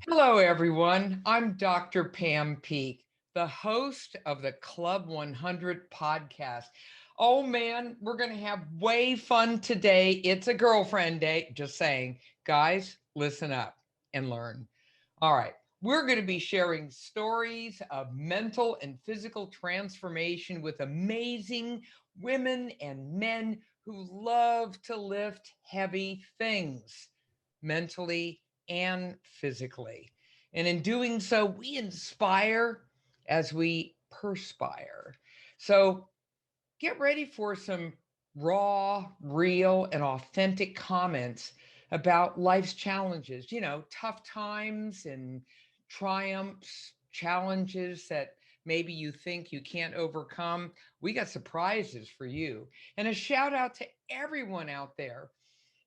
Hello, everyone. I'm Dr. Pam Peak, the host of the Club 100 podcast. Oh man, we're going to have way fun today. It's a girlfriend day. Just saying. Guys, listen up and learn. All right. We're going to be sharing stories of mental and physical transformation with amazing women and men who love to lift heavy things mentally and physically. And in doing so, we inspire as we perspire. So get ready for some raw, real, and authentic comments about life's challenges, tough times and triumphs, challenges that maybe you think you can't overcome. We got surprises for you. And a shout out to everyone out there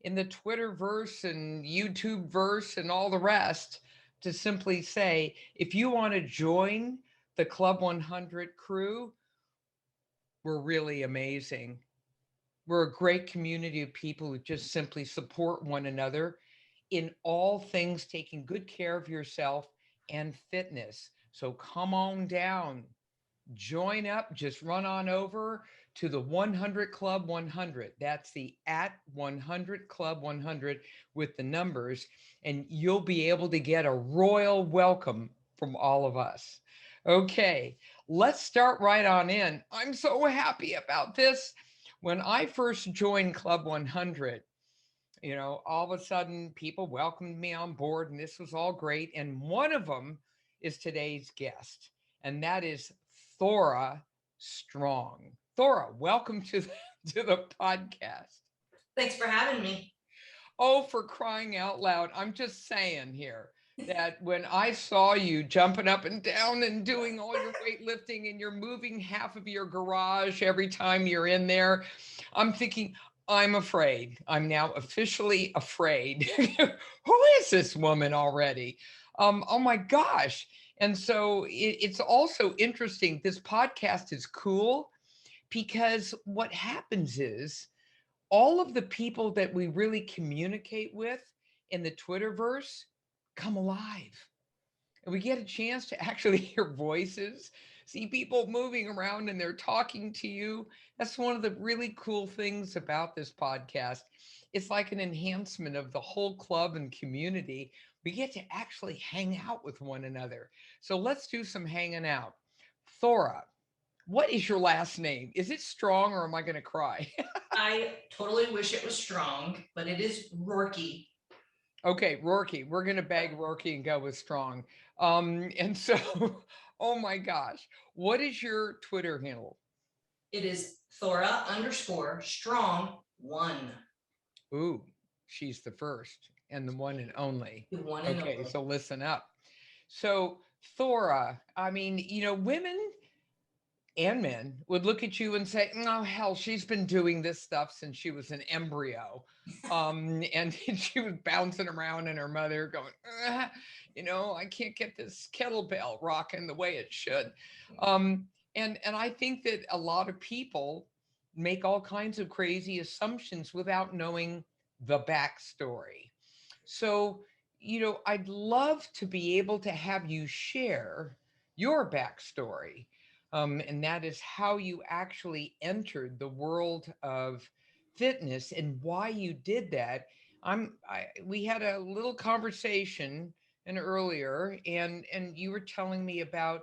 in the Twitter verse and YouTube verse and all the rest to simply say, if you want to join the Club 100 crew, we're really amazing. We're a great community of people who just simply support one another in all things taking good care of yourself and fitness. So come on down, join up, just run on over to the 100 Club 100. That's the at 100 Club 100 with the numbers, and you'll be able to get a royal welcome from all of us. Okay, let's start right on in. I'm so happy about this. When I first joined Club 100, all of a sudden people welcomed me on board, and this was all great. And one of them is today's guest, and that is Thora Strong. Thora, welcome to the podcast. Thanks for having me. Oh, for crying out loud. I'm just saying here that when I saw you jumping up and down and doing all your weightlifting and you're moving half of your garage every time you're in there, I'm thinking, I'm afraid. I'm now officially afraid. Who is this woman already? Oh my gosh. And so it's also interesting. This podcast is cool because what happens is all of the people that we really communicate with in the Twitterverse come alive. And we get a chance to actually hear voices, see people moving around and they're talking to you. That's one of the really cool things about this podcast. It's like an enhancement of the whole club and community. We get to actually hang out with one another. So let's do some hanging out. Thora, what is your last name? Is it Strong or am I going to cry? I totally wish it was Strong, but it is Rourke. Okay, Rourke. We're gonna bag Rourke and go with Strong. And so, oh my gosh, what is your Twitter handle? It is Thora underscore Strong one. Ooh, she's the first and the one and only. The one and Okay, only. so listen up. So Thora, I mean, women and men would look at you and say, "Oh hell, she's been doing this stuff since she was an embryo," and she was bouncing around, and her mother going, I can't get this kettlebell rocking the way it should." And I think that a lot of people make all kinds of crazy assumptions without knowing the backstory. So, I'd love to be able to have you share your backstory, and that is how you actually entered the world of fitness and why you did that. We had a little conversation and earlier, and you were telling me about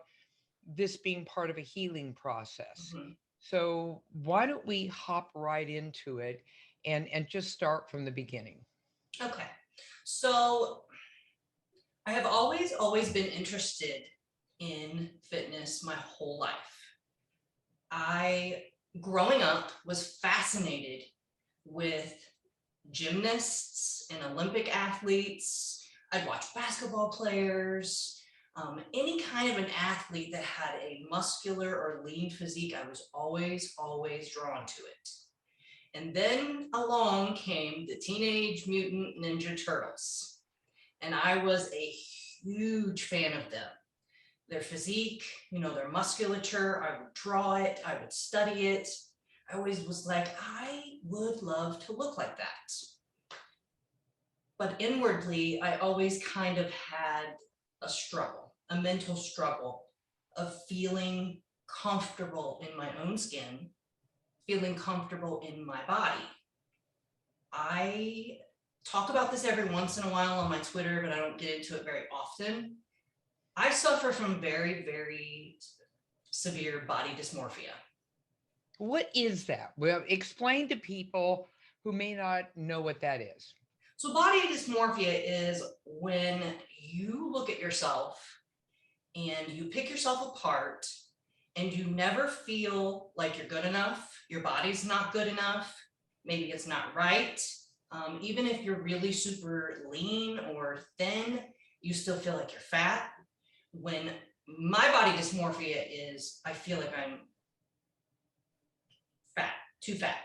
this being part of a healing process. Mhm. So why don't we hop right into it and just start from the beginning? Okay. So I have always been interested in fitness my whole life. I, growing up, was fascinated with gymnasts and Olympic athletes. I'd watch basketball players, any kind of an athlete that had a muscular or lean physique. I was always drawn to it. And then along came the Teenage Mutant Ninja Turtles. And I was a huge fan of them. Their physique, their musculature, I would draw it, I would study it. I always was like, I would love to look like that. But inwardly, I always kind of had had a mental struggle of feeling comfortable in my own skin, feeling comfortable in my body. I talk about this every once in a while on my Twitter, but I don't get into it very often. I suffer from very, very severe body dysmorphia. What is that? Well, explain to people who may not know what that is. So body dysmorphia is when you look at yourself and you pick yourself apart and you never feel like you're good enough. Your body's not good enough. Maybe it's not right. Even if you're really super lean or thin, you still feel like you're fat. When my body dysmorphia is, I feel like I'm fat, too fat.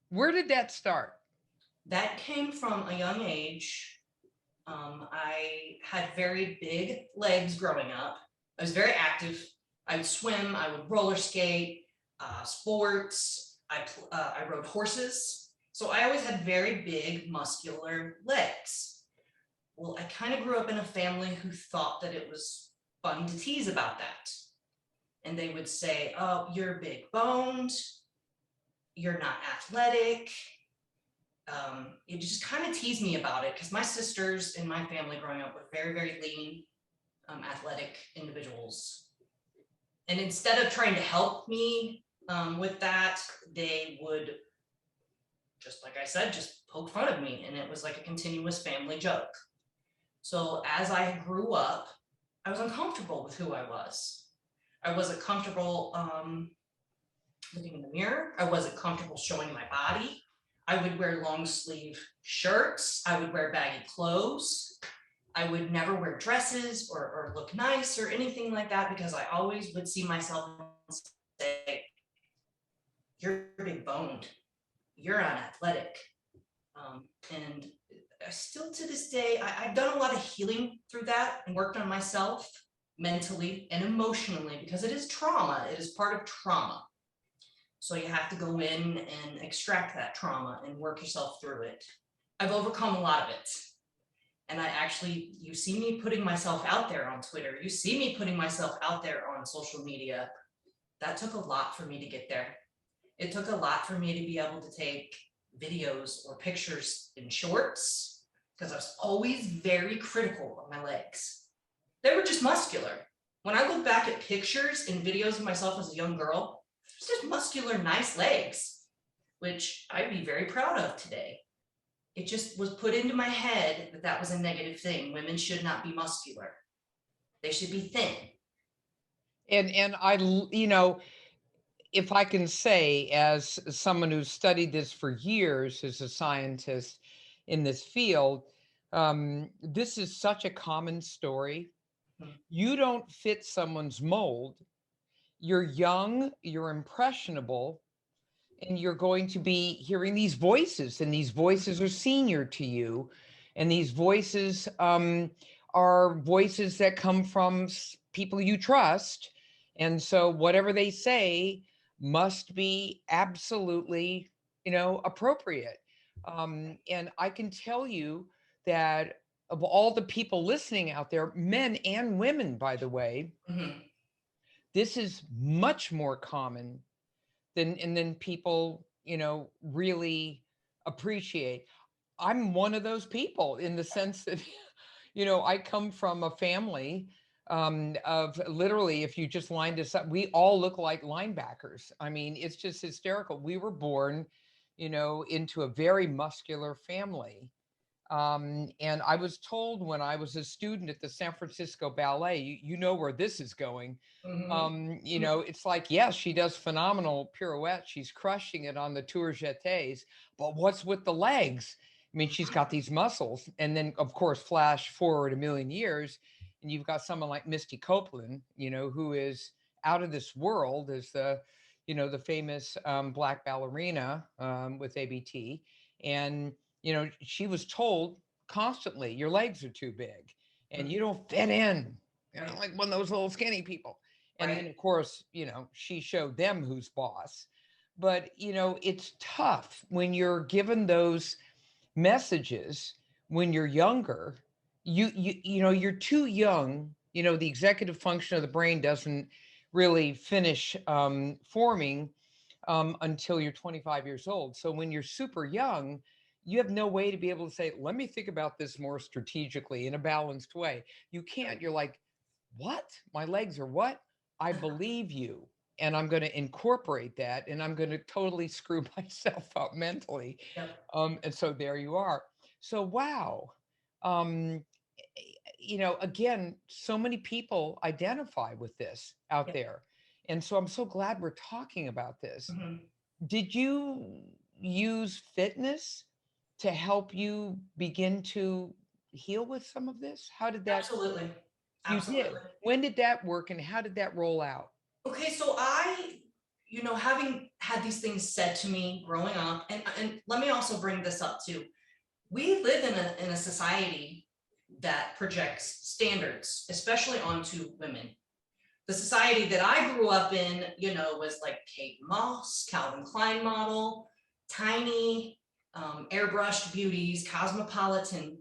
Where did that start? That came from a young age. I had very big legs growing up. I was very active. I would swim, I would roller skate, sports. I rode horses. So I always had very big muscular legs. Well, I kind of grew up in a family who thought that it was fun to tease about that. And they would say, oh, you're big boned, you're not athletic. It just kind of teased me about it because my sisters in my family growing up were very, very lean, athletic individuals. And instead of trying to help me with that, they would, just like I said, just poke fun of me. And it was like a continuous family joke. So as I grew up, I was uncomfortable with who I was. I wasn't comfortable looking in the mirror. I wasn't comfortable showing my body. I would wear long sleeve shirts. I would wear baggy clothes. I would never wear dresses or look nice or anything like that because I always would see myself and say, you're big boned, you're unathletic. And I still to this day, I've done a lot of healing through that and worked on myself mentally and emotionally because it is trauma. It is part of trauma. So you have to go in and extract that trauma and work yourself through it. I've overcome a lot of it. And you see me putting myself out there on Twitter. You see me putting myself out there on social media. That took a lot for me to get there. It took a lot for me to be able to take videos or pictures in shorts because I was always very critical of my legs. They were just muscular. When I look back at pictures and videos of myself as a young girl, it's just muscular, nice legs, which I'd be very proud of today. It just was put into my head that that was a negative thing. Women should not be muscular. They should be thin. And I, if I can say, as someone who's studied this for years as a scientist in this field, this is such a common story. You don't fit someone's mold. You're young, you're impressionable, and you're going to be hearing these voices, and these voices are senior to you. And these voices are voices that come from people you trust. And so whatever they say must be absolutely, appropriate. And I can tell you that of all the people listening out there, men and women, by the way, this is much more common than people, really appreciate. I'm one of those people in the sense that, I come from a family of literally, if you just lined us up, we all look like linebackers. I mean, it's just hysterical. We were born, into a very muscular family. And I was told when I was a student at the San Francisco Ballet, you know where this is going. It's like, yes, she does phenomenal pirouettes. She's crushing it on the tour jetés, but what's with the legs? I mean, she's got these muscles. And then, of course, flash forward a million years, and you've got someone like Misty Copeland, who is out of this world as the famous black ballerina with ABT. And she was told constantly, your legs are too big and you don't fit in, like one of those little skinny people. And then, of course, she showed them who's boss. But, it's tough when you're given those messages when you're younger, you're too young. The executive function of the brain doesn't really finish forming until you're 25 years old. So when you're super young, you have no way to be able to say, let me think about this more strategically in a balanced way. You can't. You're like, what? My legs are what? I believe you. And I'm going to incorporate that, and I'm going to totally screw myself up mentally. Yep. And so there you are. So, wow. Um, again, so many people identify with this out Yep. there. And so I'm so glad we're talking about this. Mhm. Did you use fitness to help you begin to heal with some of this? How did that? Absolutely. You did. Absolutely. When did that work and how did that roll out? Okay, so having had these things said to me growing up, and let me also bring this up too. We live in a society that projects standards, especially onto women. The society that I grew up in, was like Kate Moss, Calvin Klein model, tiny, airbrushed beauties, cosmopolitan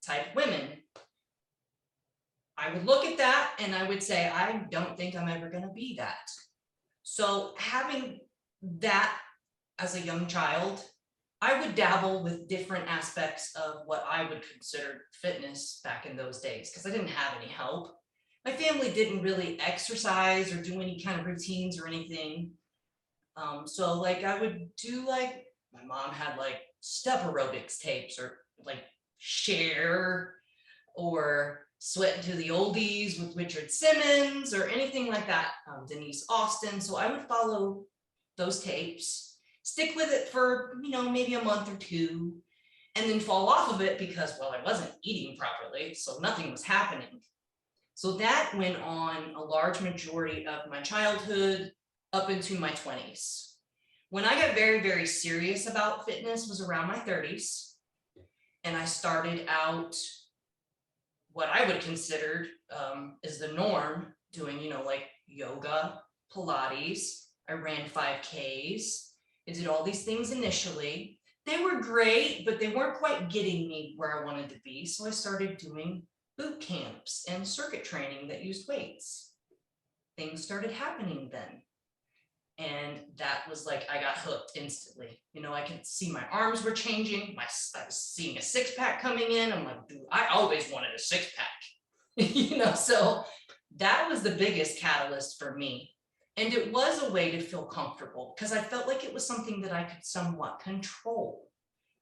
type women. I would look at that and I would say, I don't think I'm ever going to be that. So having that as a young child, I would dabble with different aspects of what I would consider fitness back in those days because I didn't have any help. My family didn't really exercise or do any kind of routines or anything. So like I would do like my mom had like step aerobics tapes or like Share or Sweat to the Oldies with Richard Simmons or anything like that, Denise Austin. So I would follow those tapes, stick with it for, maybe a month or two, and then fall off of it because, well, I wasn't eating properly, so nothing was happening. So that went on a large majority of my childhood up into my 20s. When I got very, very serious about fitness was around my 30s. And I started out what I would consider is the norm, doing, like yoga, Pilates. I ran 5Ks. I did all these things initially. They were great, but they weren't quite getting me where I wanted to be. So I started doing boot camps and circuit training that used weights. Things started happening then. And that was like, I got hooked instantly. I could see my arms were changing. I was seeing a six pack coming in. I'm like, dude, I always wanted a six pack, so that was the biggest catalyst for me. And it was a way to feel comfortable because I felt like it was something that I could somewhat control.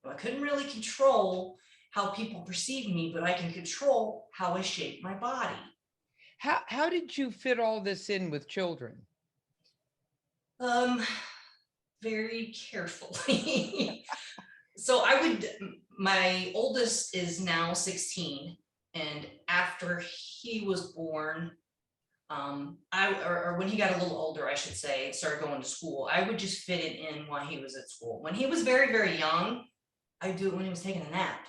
I couldn't really control how people perceive me, but I can control how I shape my body. How did you fit all this in with children? Very carefully. So my oldest is now 16, and after he was born, or when he got a little older, I should say, started going to school, I would just fit it in while he was at school. When he was very, very young, I'd do it when he was taking a nap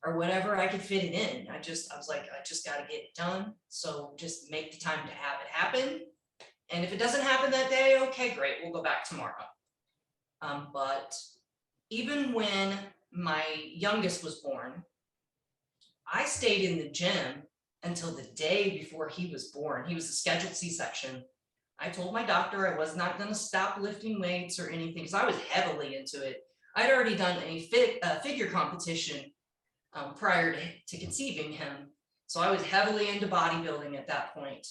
or whatever I could fit it in. I was like, I just got to get it done. So just make the time to have it happen. And if it doesn't happen that day, okay, great, we'll go back tomorrow. But even when my youngest was born, I stayed in the gym until the day before he was born. He was a scheduled C-section. I told my doctor I was not going to stop lifting weights or anything because I was heavily into it. I'd already done a figure competition prior to conceiving him. So I was heavily into bodybuilding at that point.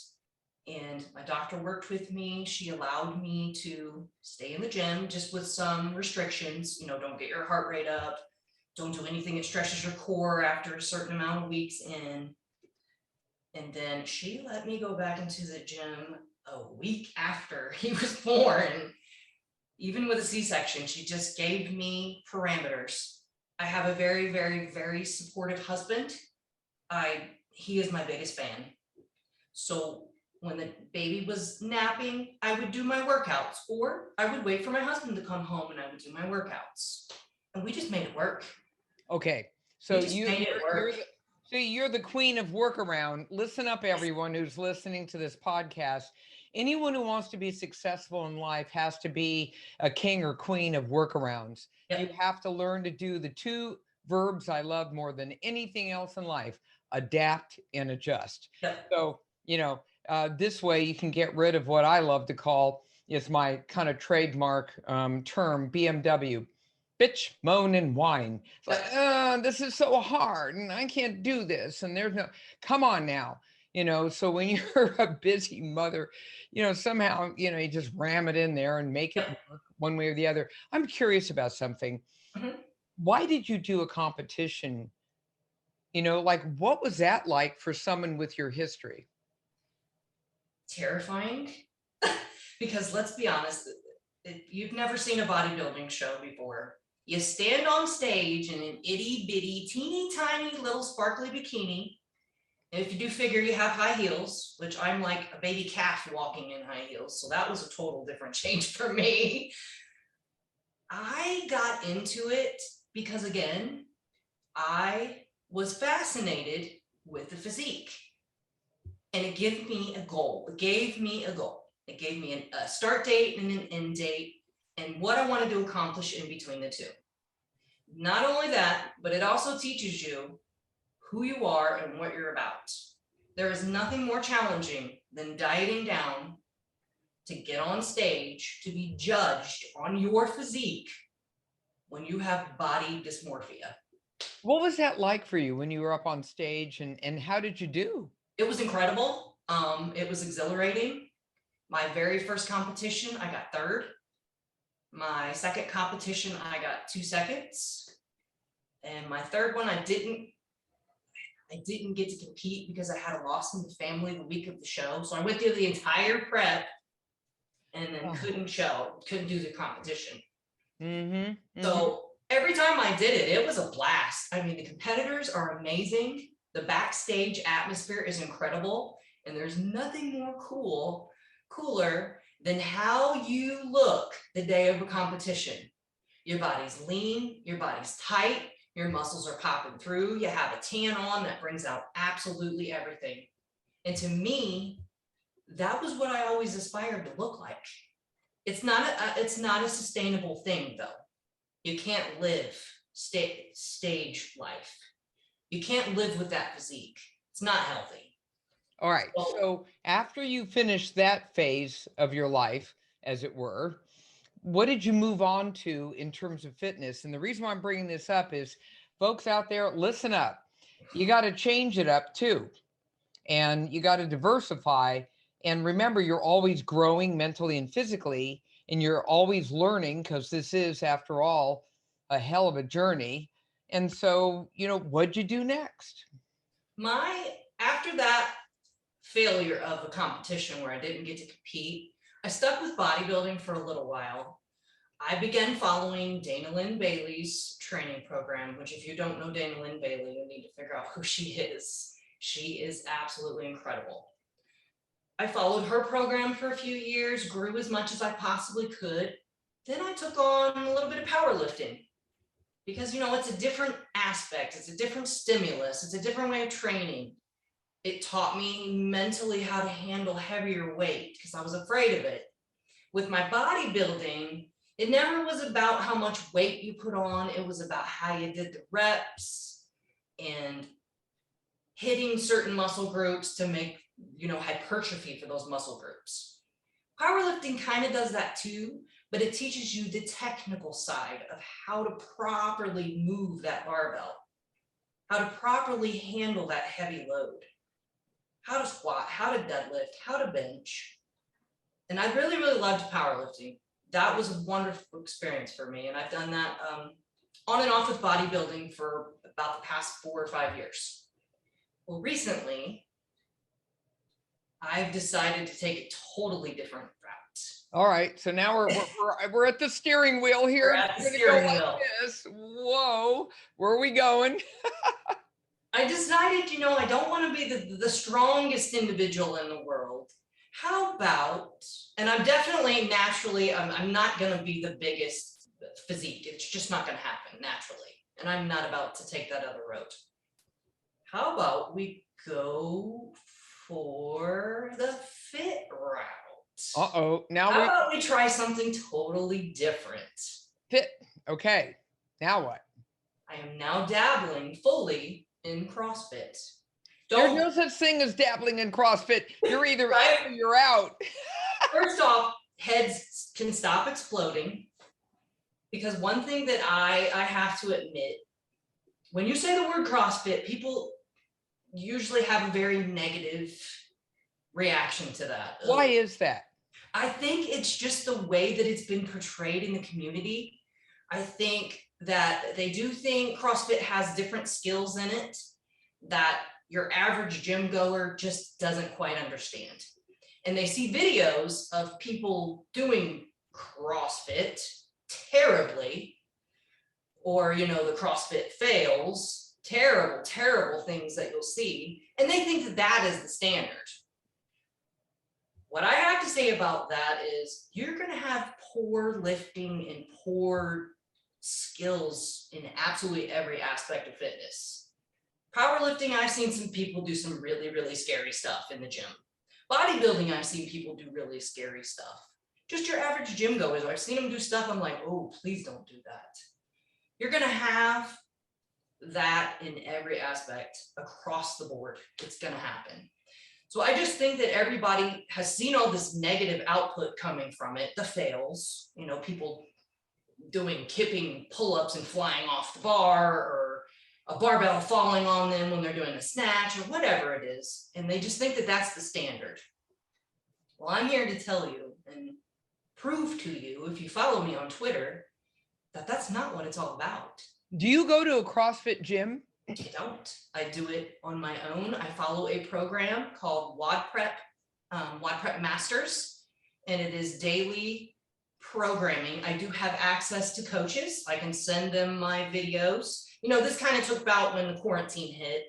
And my doctor worked with me. She allowed me to stay in the gym just with some restrictions. Don't get your heart rate up. Don't do anything that stretches your core after a certain amount of weeks in. And then she let me go back into the gym a week after he was born. Even with a C-section, she just gave me parameters. I have a very, very, very supportive husband. He is my biggest fan. So when the baby was napping, I would do my workouts, or I would wait for my husband to come home and I would do my workouts. And we just made it work. Okay. So you're the queen of workaround. Listen up, everyone who's listening to this podcast. Anyone who wants to be successful in life has to be a king or queen of workarounds. Yep. You have to learn to do the two verbs I love more than anything else in life: adapt and adjust. Yep. So, this way you can get rid of what I love to call, is my kind of trademark term, BMW. Bitch, moan, and whine. It's like, Yep. this is so hard and I can't do this. And there's no, come on now. So when you're a busy mother, somehow, you just ram it in there and make it Yep. work one way or the other. I'm curious about something. Mhm. Why did you do a competition? Like, what was that like for someone with your history? Terrifying. Because let's be honest, you've never seen a bodybuilding show before. You stand on stage in an itty bitty, teeny tiny little sparkly bikini. And if you do figure you have high heels, which I'm like a baby calf walking in high heels. So that was a total different change for me. I got into it because, again, I was fascinated with the physique. And it gave me a goal. It gave me a goal. It gave me a start date and an end date and what I wanted to accomplish in between the two. Not only that, but it also teaches you who you are and what you're about. There is nothing more challenging than dieting down to get on stage, to be judged on your physique when you have body dysmorphia. What was that like for you when you were up on stage, and how did you do? It was incredible. It was exhilarating. My very first competition, I got third. My second competition, I got 2 seconds. And my third one, I didn't get to compete because I had a loss in the family the week of the show. So I went through the entire prep and then couldn't do the competition. So every time I did it, it was a blast. I mean, the competitors are amazing. The backstage atmosphere is incredible. And there's nothing more cooler than how you look the day of a competition. Your body's lean, your body's tight, your muscles are popping through, you have a tan on that brings out absolutely everything. And to me, that was what I always aspired to look like. It's not a sustainable thing though. You can't live stage life. You can't live with that physique. It's not healthy. All right. So after you finished that phase of your life, as it were, what did you move on to in terms of fitness? And the reason why I'm bringing this up is, folks out there, listen up. You got to change it up too. And you got to diversify. And remember, you're always growing mentally and physically, and you're always learning, because this is, after all, a hell of a journey. And so, what'd you do next? After that failure of a competition where I didn't get to compete, I stuck with bodybuilding for a little while. I began following Dana Lynn Bailey's training program, which, if you don't know Dana Lynn Bailey, you need to figure out who she is. She is absolutely incredible. I followed her program for a few years, grew as much as I possibly could. Then I took on a little bit of powerlifting because, it's a different aspect. It's a different stimulus. It's a different way of training. It taught me mentally how to handle heavier weight because I was afraid of it. With my bodybuilding, it never was about how much weight you put on. It was about how you did the reps and hitting certain muscle groups to make, hypertrophy for those muscle groups. Powerlifting kind of does that too, but it teaches you the technical side of how to properly move that barbell, how to properly handle that heavy load, how to squat, how to deadlift, how to bench. And I really, really loved powerlifting. That was a wonderful experience for me. And I've done that on and off with bodybuilding for about the past 4 or 5 years. Well, recently, I've decided to take a totally different route. All right. So now we're at the steering wheel here. We're at the steering wheel. Yes. Whoa. Where are we going? I decided, I don't want to be the strongest individual in the world. How about, and I'm definitely naturally, I'm not going to be the biggest physique. It's just not going to happen naturally. And I'm not about to take that other road. How about we go for the fit route? Uh-oh. Now how about we try something totally different? Fit. Okay. Now what? I am now dabbling fully in CrossFit. There's no such thing as dabbling in CrossFit. You're either right? in or you're out. First off, heads can stop exploding, because one thing that I have to admit, when you say the word CrossFit, people usually have a very negative reaction to that. Why is that? I think it's just the way that it's been portrayed in the community. I think that they do think CrossFit has different skills in it that your average gym goer just doesn't quite understand. And they see videos of people doing CrossFit terribly, or, you know, the CrossFit fails, terrible, terrible things that you'll see. And they think that that is the standard. What I have to say about that is you're going to have poor lifting and poor skills in absolutely every aspect of fitness. Powerlifting, I've seen some people do some really, really scary stuff in the gym. Bodybuilding, I've seen people do really scary stuff. Just your average gym goers, I've seen them do stuff, I'm like, oh, please don't do that. You're going to have that in every aspect across the board. It's going to happen. So I just think that everybody has seen all this negative output coming from it, the fails, you know, people doing kipping pull-ups and flying off the bar, or a barbell falling on them when they're doing a snatch, or whatever it is. And they just think that that's the standard. Well, I'm here to tell you and prove to you, if you follow me on Twitter, that that's not what it's all about. Do you go to a CrossFit gym? I don't. I do it on my own. I follow a program called WOD Prep Masters, and it is daily programming. I do have access to coaches. I can send them my videos. You know, this kind of took about when the quarantine hit.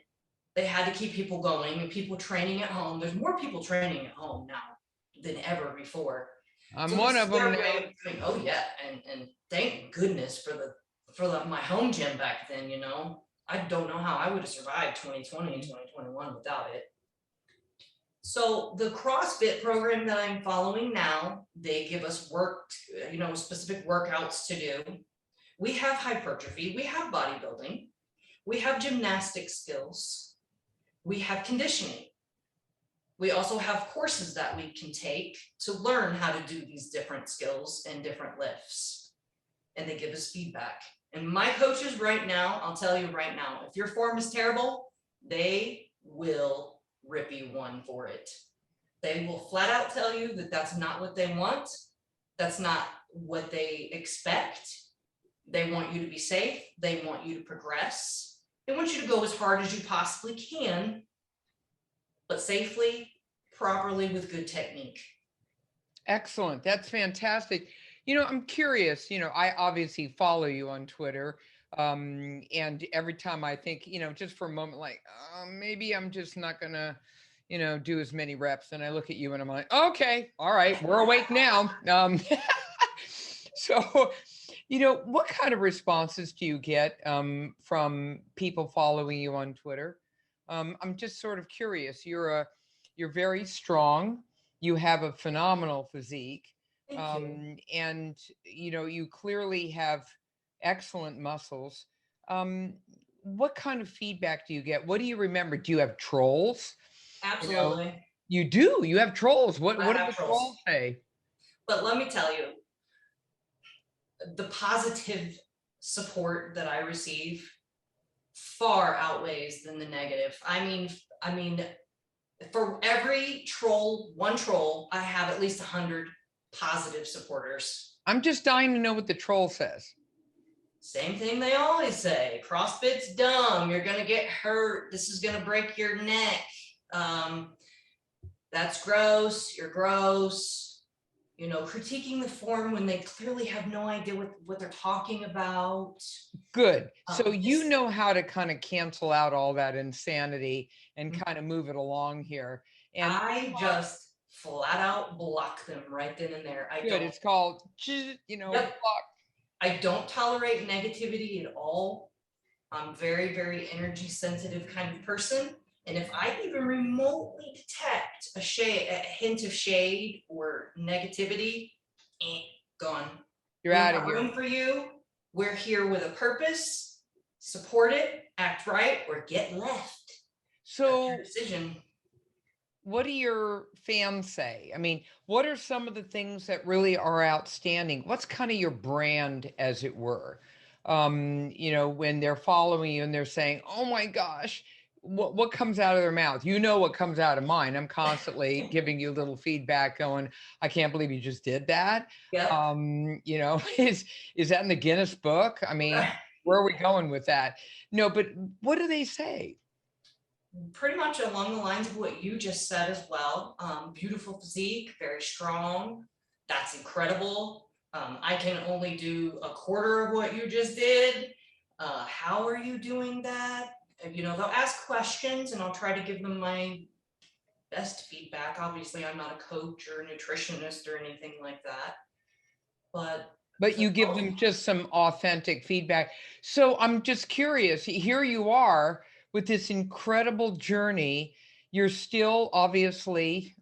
They had to keep people going and people training at home. There's more people training at home now than ever before. I'm so one of them now. Oh yeah, and thank goodness for my home gym back then. You know, I don't know how I would have survived 2020 and 2021 without it. So the CrossFit program that I'm following now, they give us specific workouts to do. We have hypertrophy, we have bodybuilding, we have gymnastic skills, we have conditioning. We also have courses that we can take to learn how to do these different skills and different lifts. And they give us feedback. And my coaches right now, I'll tell you right now, if your form is terrible, they will rip you one for it. They will flat out tell you that that's not what they want. That's not what they expect. They want you to be safe. They want you to progress. They want you to go as hard as you possibly can, but safely, properly, with good technique. Excellent. That's fantastic. You know, I'm curious, you know, I obviously follow you on Twitter. And every time I think, you know, just for a moment, like, maybe I'm just not going to, you know, do as many reps. And I look at you and I'm like, okay, all right, we're awake now. So, you know, what kind of responses do you get from people following you on Twitter? I'm just sort of curious. You're very strong. You have a phenomenal physique. And, you know, you clearly have excellent muscles. What kind of feedback do you get? What do you remember? Do you have trolls? Absolutely. You do. You have trolls. What do the trolls say? But let me tell you, the positive support that I receive far outweighs than the negative. I mean, for every one troll, I have at least 100 positive supporters. I'm just dying to know what the troll says. Same thing they always say. CrossFit's dumb. You're going to get hurt. This is going to break your neck. That's gross. You're gross. You know, critiquing the form when they clearly have no idea what they're talking about. Good. So you know how to kind of cancel out all that insanity and kind of move it along here. And I just flat out block them right then and there. It's called, you know, block. I don't tolerate negativity at all. I'm very, very energy sensitive kind of person. And if I even remotely detect a hint of shade or negativity, gone. You're out of here. Room for you. We're here with a purpose. support it, act right, or get left. That's your So decision. what do your fans say? I mean, what are some of the things that really are outstanding? What's kind of your brand, as it were? When they're following you and they're saying, "Oh my gosh," what comes out of their mouth? You know what comes out of mine. I'm constantly giving you little feedback, going, "I can't believe you just did that." Yep. Is that in the Guinness book? I mean, where are we going with that? No, but what do they say? Pretty much along the lines of what you just said as well. Beautiful physique, very strong. That's incredible. I can only do a quarter of what you just did. How are you doing that? They'll ask questions and I'll try to give them my best feedback. Obviously, I'm not a coach or a nutritionist or anything like that. But you give them just some authentic feedback. So I'm just curious. Here you are with this incredible journey. You're still obviously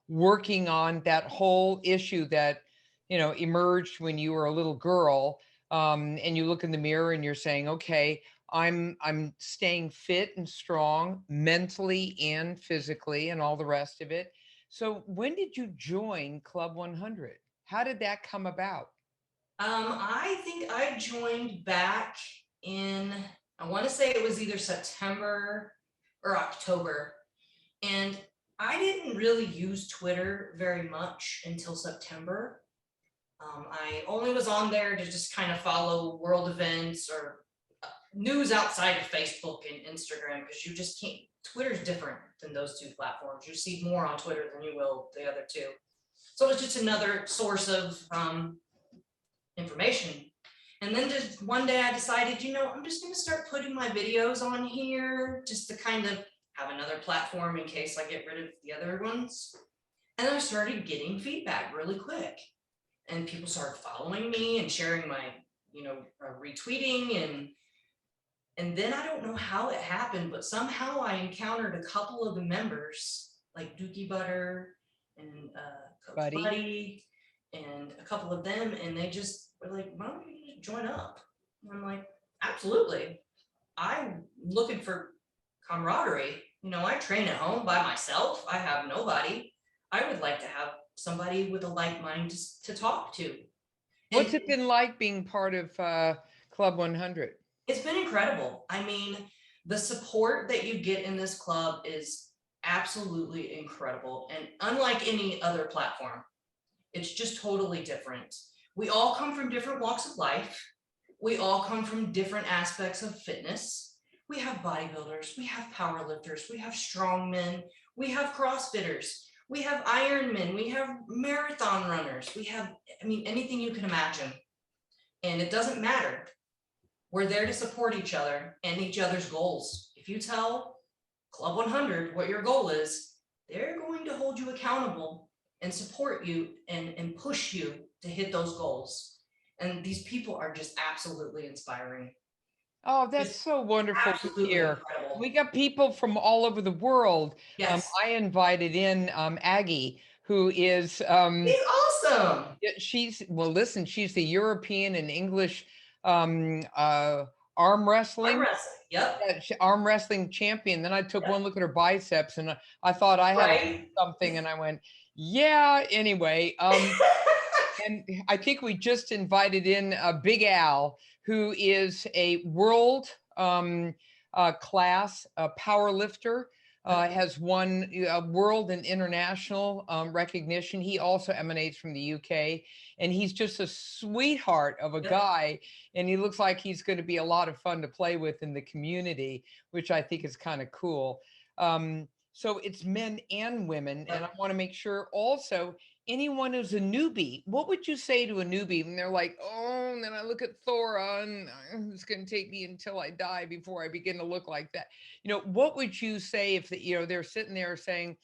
working on that whole issue that emerged when you were a little girl. And you look in the mirror and you're saying, "Okay, I'm staying fit and strong mentally and physically, and all the rest of it." So when did you join Club 100? How did that come about? I think I joined back in, I want to say it was either September or October. And I didn't really use Twitter very much until September. I only was on there to just kind of follow world events or news outside of Facebook and Instagram, because you just can't, Twitter's different than those two platforms. You see more on Twitter than you will the other two. So it's just another source of information. And then just one day I decided, I'm just going to start putting my videos on here just to kind of have another platform in case I get rid of the other ones. And I started getting feedback really quick. And people started following me and sharing my, retweeting. And then I don't know how it happened, but somehow I encountered a couple of the members, like Dookie Butter and Coach Buddy and a couple of them, and they just were like, "Why don't you join up?" And I'm like, "Absolutely. I'm looking for camaraderie. I train at home by myself. I have nobody. I would like to have somebody with a like mind to talk to." What's And it been like being part of Club 100? it's been incredible. I mean, the support that you get in this club is absolutely incredible and unlike any other platform. It's just totally different. We all come from different walks of life. We all come from different aspects of fitness. We have bodybuilders, we have powerlifters, we have strongmen, we have CrossFitters, we have Ironmen, we have marathon runners, we have, anything you can imagine. And it doesn't matter. We're there to support each other and each other's goals. If you tell Club 100 what your goal is, they're going to hold you accountable and support you and push you to hit those goals. And these people are just absolutely inspiring. Oh, that's so wonderful to Absolutely hear. incredible. We got people from all over the world. Yes. I invited in Aggie, who is He's awesome. well, listen, she's the European and English um, uh, arm wrestling. Arm wrestling. Yep. Arm wrestling champion. Then I took Yep. one look at her biceps and I thought I had something, and I went, yeah. Anyway, and I think we just invited in Big Al, who is a world class power lifter. Has won world and international recognition. He also emanates from the UK, and he's just a sweetheart of a guy. And he looks like he's going to be a lot of fun to play with in the community, which I think is kind of cool. So it's men and women, and I want to make sure also anyone who's a newbie, what would you say to a newbie when they're like, "Oh," and then I look at Thora and it's going to take me until I die before I begin to look like that. What would you say if they're sitting there saying,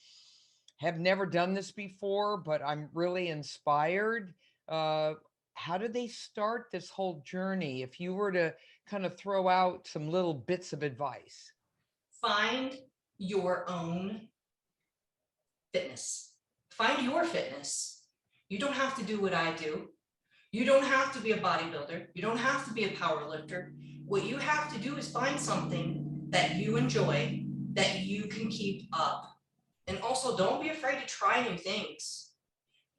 "Have never done this before, but I'm really inspired." How do they start this whole journey? If you were to kind of throw out some little bits of advice. Find your own fitness. Find your fitness. You don't have to do what I do. You don't have to be a bodybuilder. You don't have to be a power lifter. What you have to do is find something that you enjoy, that you can keep up. And also, don't be afraid to try new things.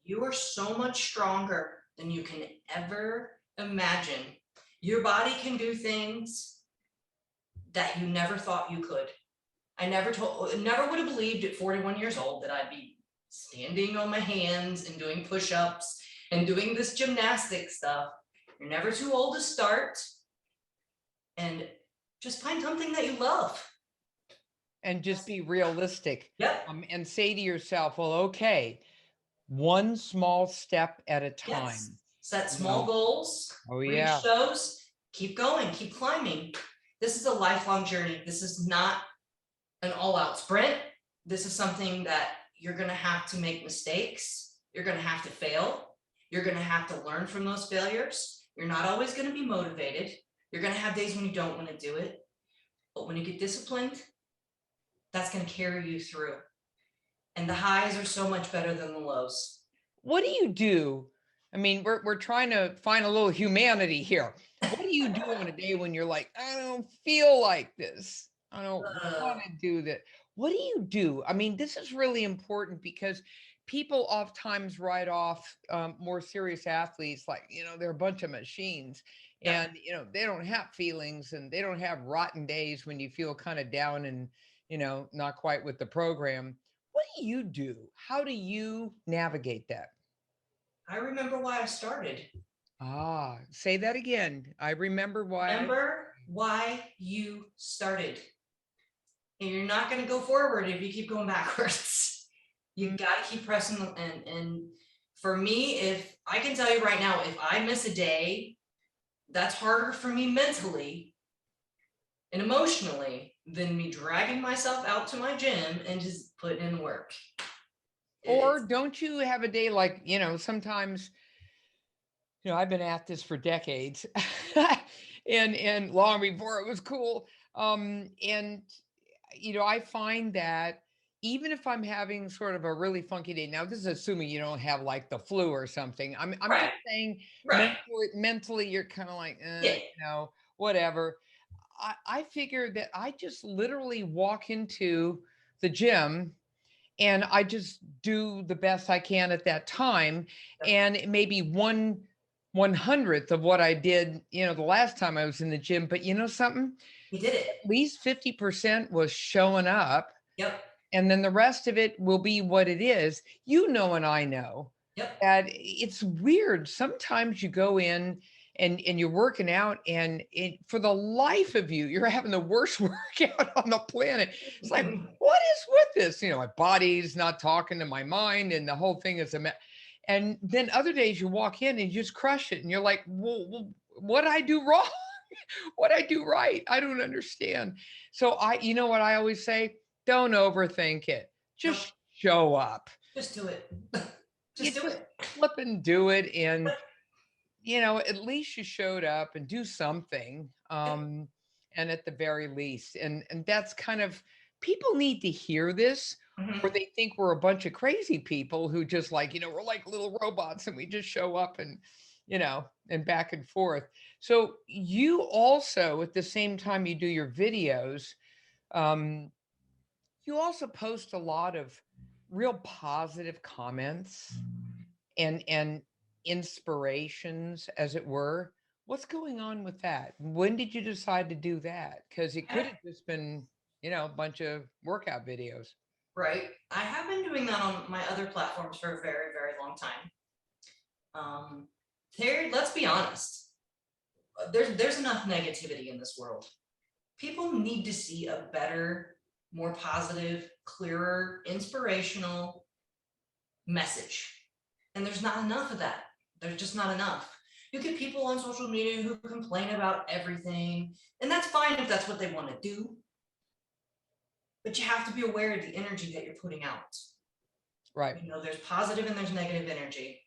You are so much stronger than you can ever imagine. Your body can do things that you never thought you could. I never would have believed at 41 years old that I'd be standing on my hands and doing push-ups and doing this gymnastic stuff. You're never too old to start, and just find something that you love. And just be realistic. Yep. And say to yourself, well, okay, one small step at a time. Yes. Set small goals. Oh, reach those. Keep going. Keep climbing. This is a lifelong journey. This is not an all-out sprint. This is something that you're going to have to make mistakes. You're going to have to fail. You're going to have to learn from those failures. You're not always going to be motivated. You're going to have days when you don't want to do it. But when you get disciplined, that's going to carry you through. And the highs are so much better than the lows. What do you do? I mean, we're trying to find a little humanity here. What do you do on a day when you're like, I don't feel like this? I don't want to do that. What do you do? I mean, this is really important because people oftentimes write off more serious athletes like, they're a bunch of machines. Yeah. And, they don't have feelings and they don't have rotten days when you feel kind of down and, not quite with the program. What do you do? How do you navigate that? I remember why I started. Say that again. I remember why. Remember why you started. And you're not going to go forward if you keep going backwards. You got to keep pressing. And for me, if I can tell you right now, if I miss a day, that's harder for me mentally and emotionally than me dragging myself out to my gym and just putting in work. Or don't you have a day like, sometimes, I've been at this for decades and long before it was cool. And I find that even if I'm having sort of a really funky day, now this is assuming you don't have like the flu or something. I'm just saying mentally you're kind of like, whatever. I figure that I just literally walk into the gym and I just do the best I can at that time. And maybe 1/100th of what I did, the last time I was in the gym. But you know something? You did it. At least 50% was showing up. Yep. And then the rest of it will be what it is. And I know that it's weird. Sometimes you go in and you're working out and for the life of you, you're having the worst workout on the planet. It's like, what is with this? My body's not talking to my mind and the whole thing is a mess. And then other days you walk in and you just crush it and you're like, well, what I do wrong? What I do right? I don't understand. So what I always say? Don't overthink it. Just show up. Just do it. Just do it. Flip and do it. And, at least you showed up and do something. And at the very least, and that's kind of, people need to hear this or they think we're a bunch of crazy people who just like, we're like little robots and we just show up and, and back and forth. So you also, at the same time you do your videos, you also post a lot of real positive comments and inspirations, as it were. What's going on with that? When did you decide to do that? Because it could have just been, a bunch of workout videos. Right. I have been doing that on my other platforms for a very, very long time. Let's be honest. There's enough negativity in this world. People need to see a better, more positive, clearer, inspirational message. And there's not enough of that. There's just not enough. You get people on social media who complain about everything, and that's fine if that's what they want to do. But you have to be aware of the energy that you're putting out. Right. There's positive and there's negative energy.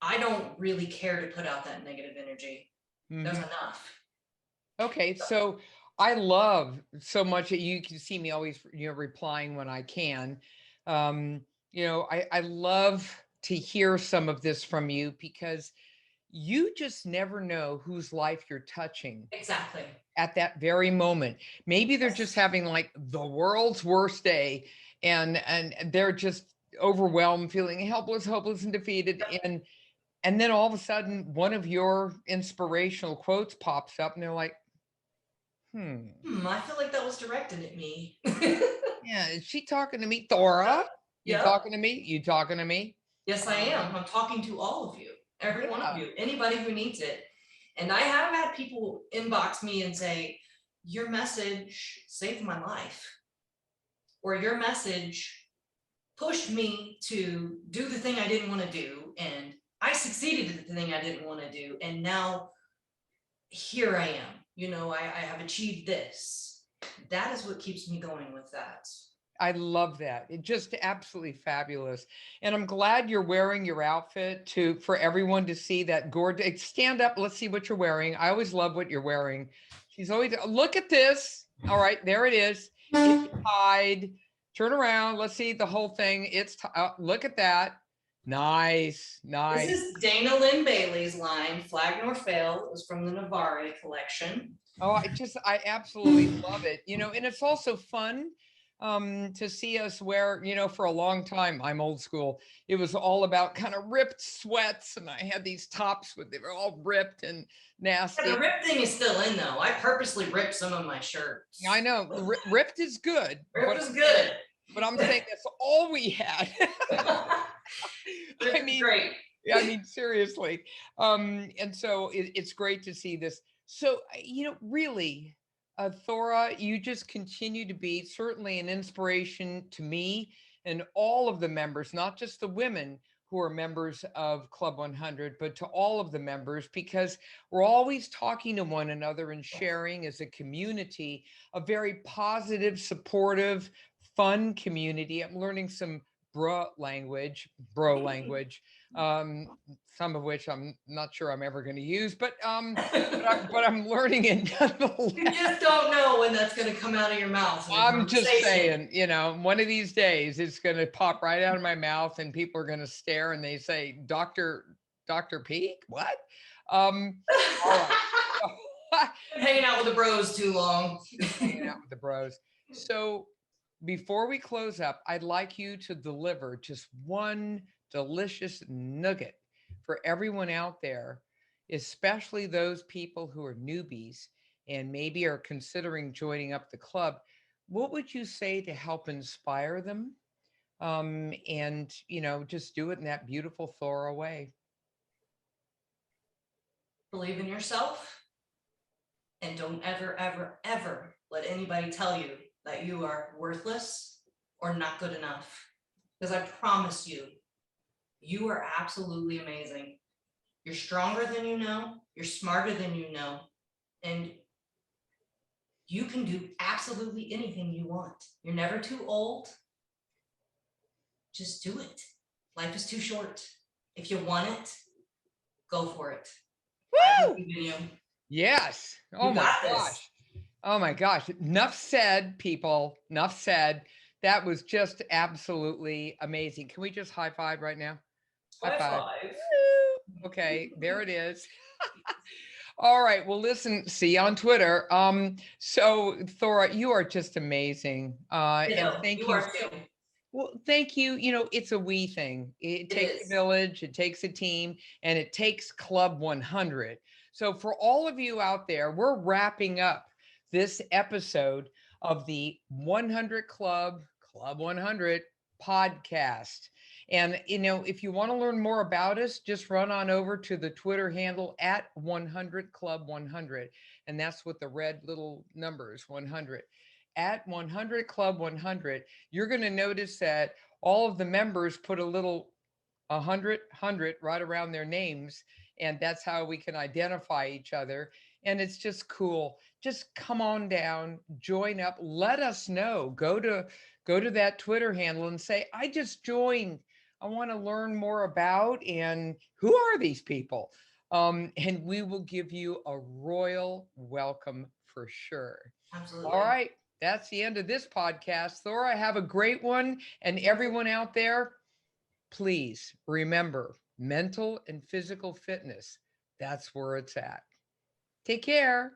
I don't really care to put out that negative energy. There's enough. Okay, so I love so much that you can see me always, replying when I can. I love to hear some of this from you because, you just never know whose life you're touching Exactly. at that very moment. Maybe they're just having like the world's worst day, and they're just overwhelmed, feeling helpless, hopeless, and defeated. And then all of a sudden, one of your inspirational quotes pops up, and they're like, I feel like that was directed at me. yeah, is she talking to me, Thora? You Yep. talking to me? You talking to me? Yes, I am. I'm talking to all of you, every one of Yeah. you, anybody who needs it. And I have had people inbox me and say, your message saved my life, or your message pushed me to do the thing I didn't want to do. And I succeeded at the thing I didn't want to do. And now here I am, I have achieved this. That is what keeps me going with that. I love that. It just absolutely fabulous. And I'm glad you're wearing your outfit for everyone to see that gorgeous. Stand up. Let's see what you're wearing. I always love what you're wearing. She's always, look at this. All right, there it is. It's tied. Turn around. Let's see the whole thing. Look at that. Nice. This is Dana Lynn Bailey's line. Flag Nor Fail is from the Navarre collection. Oh, I absolutely love it. And it's also fun to see us wear, for a long time, I'm old school. It was all about kind of ripped sweats, and I had these tops they were all ripped and nasty. Yeah, the ripped thing is still in though. I purposely ripped some of my shirts. I know ripped is good. Ripped is good. But I'm saying that's all we had. I mean, great. I mean, seriously. And so it's great to see this. So, really, Thora, you just continue to be certainly an inspiration to me and all of the members, not just the women who are members of Club 100, but to all of the members, because we're always talking to one another and sharing as a community, a very positive, supportive, fun community. I'm learning some bro language, some of which I'm not sure I'm ever going to use, but I'm learning it nonetheless. You just don't know when that's going to come out of your mouth. I'm just saying, one of these days it's going to pop right out of my mouth, and people are going to stare and they say, Dr. Peak, what? All right. Hanging out with the bros too long. Hanging out with the bros. So before we close up, I'd like you to deliver just one delicious nugget for everyone out there, especially those people who are newbies and maybe are considering joining up the club. What would you say to help inspire them? And, just do it in that beautiful, Thora way. Believe in yourself, and don't ever, ever, ever let anybody tell you that you are worthless or not good enough. Because I promise you, you are absolutely amazing. You're stronger than you know, you're smarter than you know, and you can do absolutely anything you want. You're never too old. Just do it. Life is too short. If you want it, go for it. Woo! Yes. Oh my gosh. Oh my gosh. Enough said, people. Enough said. That was just absolutely amazing. Can we just high five right now? High five. Okay, there it is. All right. Well, listen, see you on Twitter. So Thora, you are just amazing. And thank you. Well, thank you. It's a we thing. It takes a village, it takes a team, and it takes Club 100. So for all of you out there, we're wrapping up this episode of the 100 Club 100 podcast. And, if you want to learn more about us, just run on over to the Twitter handle at 100 Club 100. And that's with the red little numbers, 100. At 100 Club 100, you're going to notice that all of the members put a little 100 right around their names. And that's how we can identify each other. And it's just cool. Just come on down, join up, let us know. Go to that Twitter handle and say, I just joined. I want to learn more about, and who are these people? And we will give you a royal welcome for sure. Absolutely. All right. That's the end of this podcast. Thora, have a great one. And everyone out there, please remember, mental and physical fitness That's where it's at. Take care.